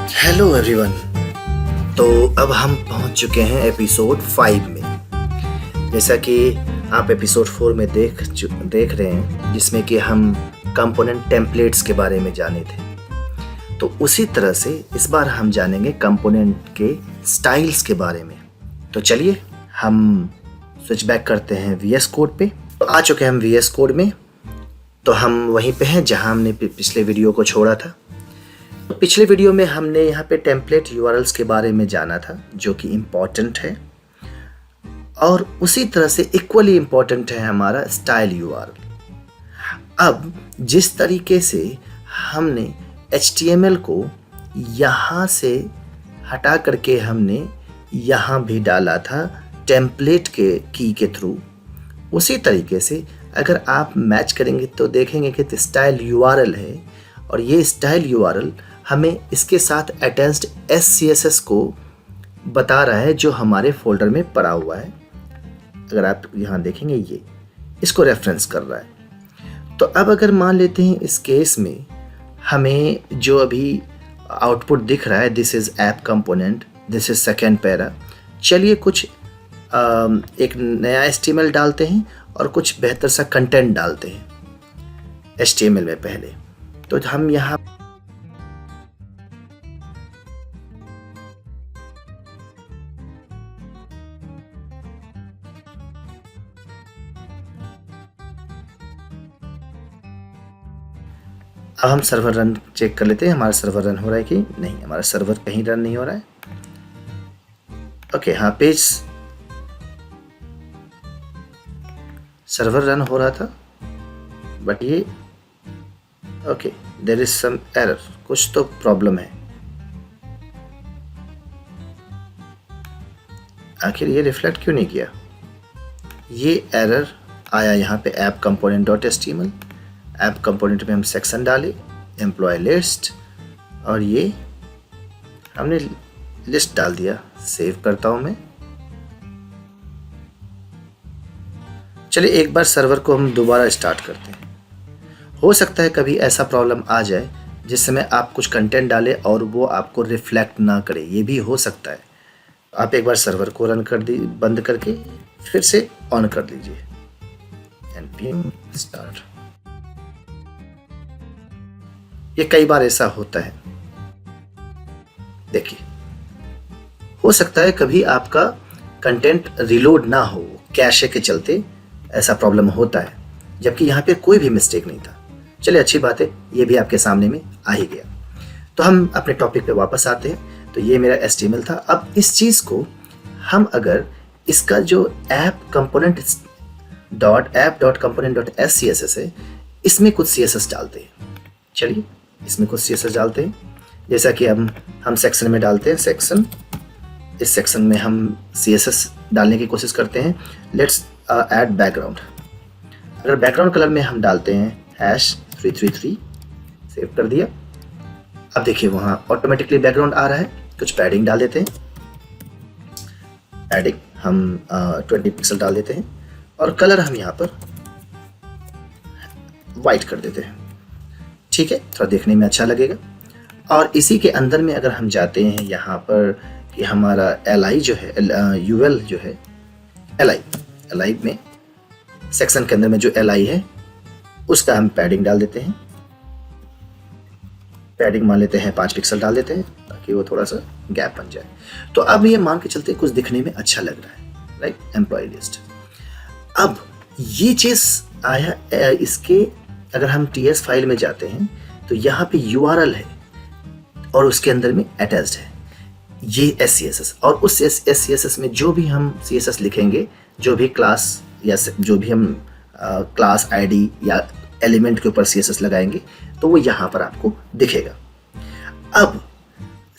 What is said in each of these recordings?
Hello everyone. तो अब हम पहुंच चुके हैं एपिसोड 5 में। जैसा कि आप एपिसोड 4 में देख रहे हैं, जिसमें कि हम कंपोनेंट टेम्पलेट्स के बारे में जाने थे। तो उसी तरह से इस बार हम जानेंगे कंपोनेंट के स्टाइल्स के बारे में। तो चलिए हम स्विच बैक करते हैं VS कोड पे। तो आ चुके हैं हम VS कोड में। तो हम वहीं पे हैं जहां हमने पिछले वीडियो को छोड़ा था। तो पिछले वीडियो में हमने यहाँ पे टेम्पलेट URLs के बारे में जाना था, जो कि इम्पॉर्टेंट है, और उसी तरह से इक्वली इम्पॉर्टेंट है हमारा स्टाइल URL। अब जिस तरीके से हमने HTML को यहाँ से हटा करके हमने यहाँ भी डाला था टेम्पलेट के की के थ्रू, उसी तरीके से अगर आप मैच करेंगे तो देखेंगे कि स्टाइल URL है, और ये स्टाइल URL हमें इसके साथ अटैच्ड SCSS को बता रहा है, जो हमारे फोल्डर में पड़ा हुआ है। अगर आप यहाँ देखेंगे ये इसको रेफरेंस कर रहा है। तो अब अगर मान लेते हैं इस केस में हमें जो अभी आउटपुट दिख रहा है, this is app component, this is second para. चलिए कुछ एक नया HTML डालते हैं और कुछ बेहतर सा कंटेंट डालते हैं HTML में पहले। तो हम यहाँ अब हम सर्वर रन चेक कर लेते हैं, हमारा सर्वर रन हो रहा है कि नहीं। हमारा सर्वर कहीं रन नहीं हो रहा है। ओके, हाँ, पेज सर्वर रन हो रहा था, बट ये okay, there is some error, कुछ तो प्रॉब्लम है। आखिर ये रिफ्लेक्ट क्यों नहीं किया? ये एरर आया यहाँ पे app component dot HTML। App component में हम सेक्शन डाले, एम्प्लॉय लिस्ट, और ये हमने लिस्ट डाल दिया। सेव करता हूँ मैं। चलिए एक बार सर्वर को हम दोबारा स्टार्ट करते हैं। हो सकता है कभी ऐसा प्रॉब्लम आ जाए जिस समय आप कुछ कंटेंट डालें और वो आपको रिफ्लेक्ट ना करे, ये भी हो सकता है। आप एक बार सर्वर को रन कर दी, बंद करके फिर से ऑन कर लीजिए। npm start। ये कई बार ऐसा होता है। देखिए, हो सकता है कभी आपका कंटेंट रिलोड ना हो, कैशे के चलते ऐसा प्रॉब्लम होता है, जबकि यहाँ पे कोई भी मिस्टेक नहीं था। चलिए अच्छी बात है, ये भी आपके सामने में आ ही गया। तो हम अपने टॉपिक पे वापस आते हैं। तो ये मेरा HTML था। अब इस चीज़ को हम अगर इसका जो app component dot component dot SCSS है, इसमें कुछ CSS डालते हैं। चलिए इसमें कुछ CSS डालते हैं, जैसा कि हम सेक्शन में डालते हैं। सेक्शन, इस सेक्शन में हम CSS डालने की कोशिश करते हैं। Let's add background. अगर बैकग्राउंड कलर में हम डालते हैं #333, सेव कर दिया। अब देखिए वहाँ ऑटोमेटिकली बैकग्राउंड आ रहा है। कुछ पैडिंग डाल देते हैं। पैडिंग हम 20 पिक्सल डाल देते हैं, और कलर हम यहाँ पर वाइट कर देते हैं। ठीक है, थोड़ा देखने में अच्छा लगेगा। और इसी के अंदर में अगर हम जाते हैं यहाँ पर कि हमारा LI जो है, UL जो है, LI में सेक्शन के अंदर में जो LI है उसका हम पैडिंग डाल देते हैं। पैडिंग मान लेते हैं 5 पिक्सल डाल देते हैं, ताकि वो थोड़ा सा गैप बन जाए। तो अब ये मान के चलते कुछ दिखने में अच्छा लग रहा है, राइट? Employ list. अब ये चीज़ आया, इसके अगर हम TS फाइल में जाते हैं तो यहाँ पे URL है और उसके अंदर में अटैच्ड है ये SCSS। और उस SCSS में जो भी हम CSS लिखेंगे, जो भी क्लास या जो भी हम क्लास ID या एलिमेंट के ऊपर CSS लगाएंगे, तो वो यहाँ पर आपको दिखेगा। अब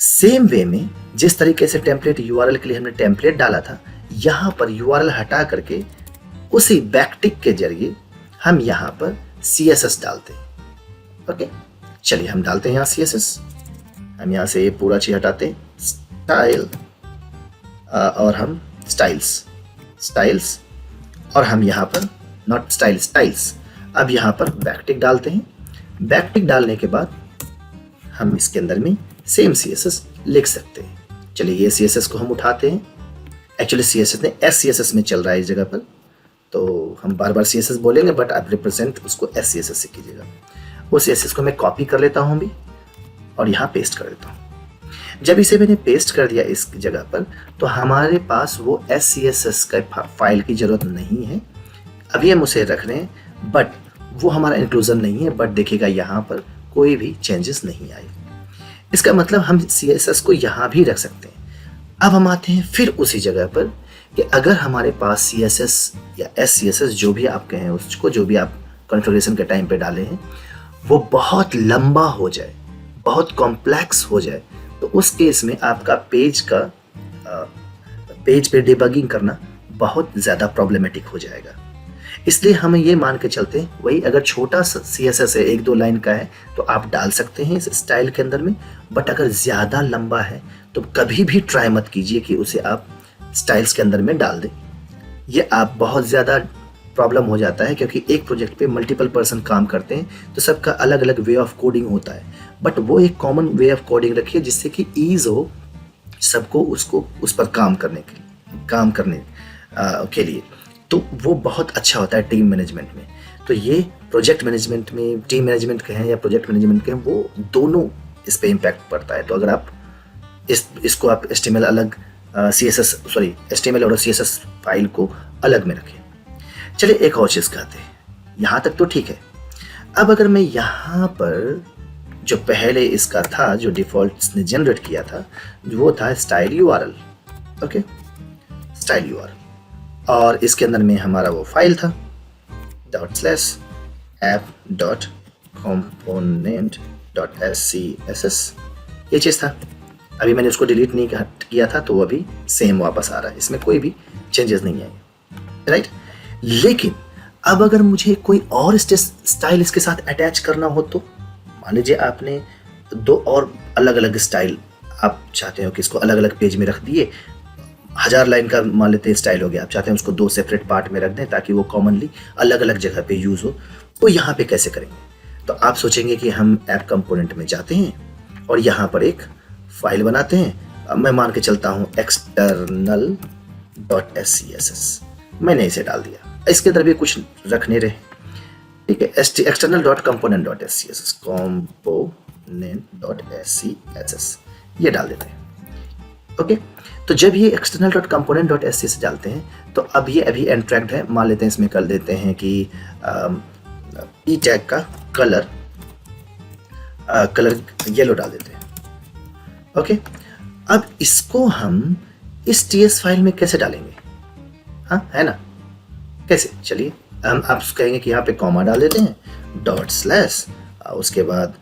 सेम वे में जिस तरीके से टेम्पलेट URL के लिए हमने टेम्पलेट डाला था, यहाँ पर URL हटा करके उसी बैकटिक के जरिए हम यहाँ पर CSS डालते हैं। ओके, चलिए हम डालते हैं यहाँ CSS। हम यहाँ से ये पूरा चीज हटाते हैं, स्टाइल, और हम स्टाइल्स, और हम यहाँ पर नॉट स्टाइल्स। अब यहाँ पर बैकटिक डालते हैं। बैकटिक डालने के बाद हम इसके अंदर में सेम CSS लिख सकते हैं। चलिए ये CSS को हम उठाते हैं। एक्चुअली CSS ने SCSS में चल रहा है इस जगह पर, तो हम बार बार CSS बोलेंगे बट आप रिप्रेजेंट उसको SCSS से कीजिएगा। वो CSS को मैं कॉपी कर लेता हूँ भी और यहाँ पेस्ट कर देता हूँ। जब इसे मैंने पेस्ट कर दिया इस जगह पर, तो हमारे पास वो SCSS का फाइल की ज़रूरत नहीं है। अभी हम उसे रख रहे हैं बट वो हमारा इंक्लूजन नहीं है, बट देखिएगा यहाँ पर कोई भी चेंजेस नहीं आए। इसका मतलब हम CSS को यहाँ भी रख सकते हैं। अब हम आते हैं फिर उसी जगह पर कि अगर हमारे पास CSS या SCSS जो भी आप कहें उसको, जो भी आप कॉन्फ़िगरेशन के टाइम पे डाले हैं, वो बहुत लंबा हो जाए, बहुत कॉम्प्लेक्स हो जाए, तो उस केस में आपका पेज पे डिबगिंग करना बहुत ज़्यादा प्रॉब्लमेटिक हो जाएगा। इसलिए हमें ये मान के चलते हैं, वही अगर छोटा CSS है, 1-2 लाइन का है, तो आप डाल सकते हैं इस स्टाइल के अंदर में, बट अगर ज़्यादा लंबा है तो कभी भी ट्राई मत कीजिए कि उसे आप स्टाइल्स के अंदर में डाल दें। ये आप बहुत ज़्यादा प्रॉब्लम हो जाता है, क्योंकि एक प्रोजेक्ट पे मल्टीपल पर्सन काम करते हैं तो सबका अलग अलग वे ऑफ कोडिंग होता है, बट वो एक कॉमन वे ऑफ कोडिंग रखिए जिससे कि ईज़ हो सबको उस पर काम करने के लिए। तो वो बहुत अच्छा होता है टीम मैनेजमेंट में। तो ये प्रोजेक्ट मैनेजमेंट में, टीम मैनेजमेंट कहें या प्रोजेक्ट मैनेजमेंट कहें, वो दोनों इस पे इम्पैक्ट पड़ता है। तो अगर आप इसको आप HTML और CSS फाइल को अलग में रखें। चलिए एक और चीज़ कहते हैं, यहाँ तक तो ठीक है। अब अगर मैं यहाँ पर जो पहले इसका था, जो डिफ़ॉल्ट ने जनरेट किया था, वो था style URL, okay, style URL, और इसके अंदर में हमारा वो फाइल था app.component.scss, ये चीज़ था। अभी मैंने उसको डिलीट नहीं किया था, तो वो अभी सेम वापस आ रहा है, इसमें कोई भी चेंजेस नहीं आए, राइट। लेकिन अब अगर मुझे कोई और स्टाइल इसके साथ अटैच करना हो, तो मान लीजिए आपने 2 और अलग अलग स्टाइल आप चाहते हो कि इसको अलग अलग पेज में रख दिए। 1000 लाइन का मान लेते हैं स्टाइल हो गया, आप चाहते हैं उसको 2 सेपरेट पार्ट में रख दें ताकि वो कॉमनली अलग अलग जगह पे यूज़ हो। तो यहाँ पे कैसे करेंगे? तो आप सोचेंगे कि हम ऐप कंपोनेंट में जाते हैं और यहाँ पर एक फाइल बनाते हैं। मैं मान के चलता हूँ external.scss, मैंने इसे डाल दिया। इसके अंदर भी कुछ रखने रहे, ठीक है, external.component.scss, component.scss, ये डाल देते हैं, ओके। तो जब ये external.component.scss डालते हैं, तो अब ये अभी एंट्रैक्ट है, मान लेते हैं इसमें कर देते हैं कि ई टैग का कलर येलो डाल देते हैं, ओके। अब इसको हम इस TS फाइल में कैसे डालेंगे? हाँ, है ना, कैसे? चलिए हम आप कहेंगे कि यहाँ पे कॉमा डाल देते हैं, /, उसके बाद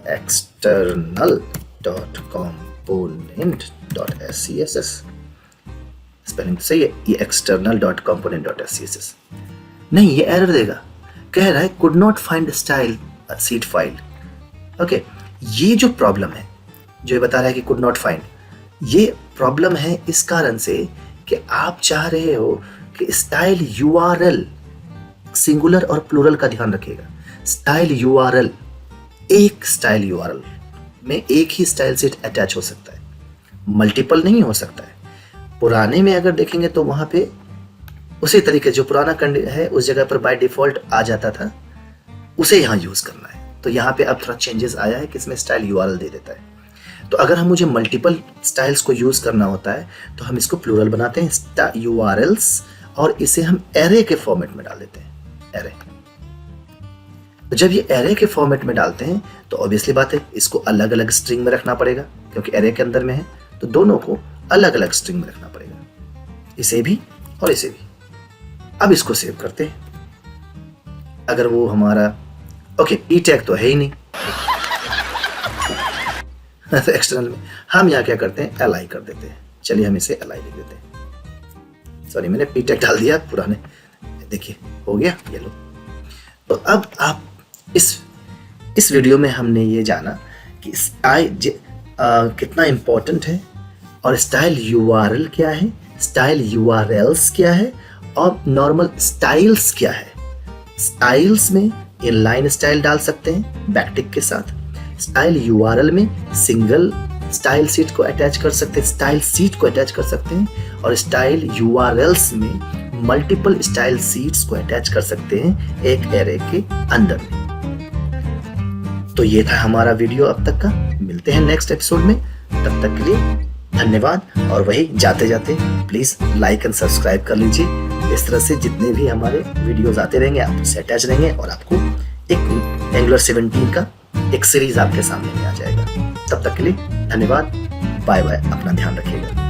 external.component.scss, स्पेलिंग सही है, ये external.component.scss नहीं, ये एरर देगा, कह रहा है could not find style sheet file, okay. ये जो प्रॉब्लम है, जो ये बता रहा है कि could not find, ये प्रॉब्लम है इस कारण से कि आप चाह रहे हो कि स्टाइल URL, सिंगुलर और प्लूरल का ध्यान रखिएगा, स्टाइल URL, एक स्टाइल URL में एक ही स्टाइल सेट अटैच हो सकता है, मल्टीपल नहीं हो सकता है। पुराने में अगर देखेंगे तो वहाँ पे उसी तरीके जो पुराना है उस जगह पर बाय डिफ़ॉल्ट आ जाता था, उसे यहाँ यूज़ करना है। तो यहाँ पे अब थोड़ा चेंजेस आया है कि इसमें स्टाइल URL दे देता है। तो अगर मुझे मल्टीपल स्टाइल्स को यूज़ करना होता है तो हम इसको प्लूरल बनाते हैं URLs, और इसे हम एरे के फॉर्मेट में डाल देते हैं, एरे। तो जब ये एरे के फॉर्मेट में डालते हैं तो ऑब्वियसली बात है इसको अलग अलग स्ट्रिंग में रखना पड़ेगा, क्योंकि एरे के अंदर में है, तो दोनों को अलग अलग स्ट्रिंग में रखना पड़ेगा, इसे भी और इसे भी। अब इसको सेव करते हैं। अगर वो हमारा ओके, ई टैग तो है ही नहीं तो एक्सटर्नल में हम यहाँ क्या करते हैं, एल आई कर देते हैं। चलिए हम इसे एल आई लिख देते हैं, सॉरी मैंने पी टैग डाल दिया पुराने, देखिए हो गया ये लो। तो अब आप इस वीडियो में हमने ये जाना कि स्टाइल कितना इम्पोर्टेंट है, और स्टाइल URL क्या है, स्टाइल URLs क्या है, और नॉर्मल स्टाइल्स क्या है। स्टाइल्स में इनलाइन स्टाइल डाल सकते हैं बैकटिक के साथ, स्टाइल यूआरएल में सिंगल स्टाइल शीट को अटैच कर सकते हैं, स्टाइल शीट को अटैच कर सकते हैं, और स्टाइल यूआरएल्स में मल्टीपल स्टाइल शीट्स को अटैच कर सकते हैं एक एरे के अंदर में। तो ये था हमारा वीडियो अब तक का। मिलते हैं नेक्स्ट एपिसोड में, तब तक के लिए धन्यवाद। और वही जाते जाते प्लीज लाइक एंड सब्सक्राइब कर लीजिए। इस तरह से जितने भी हमारे वीडियोस आते रहेंगे आप उससे अटैच रहेंगे और आपको एक एंगुलर 17 का एक सीरीज आपके सामने में आ जाएगा। तब तक के लिए धन्यवाद, बाय बाय, अपना ध्यान रखिएगा।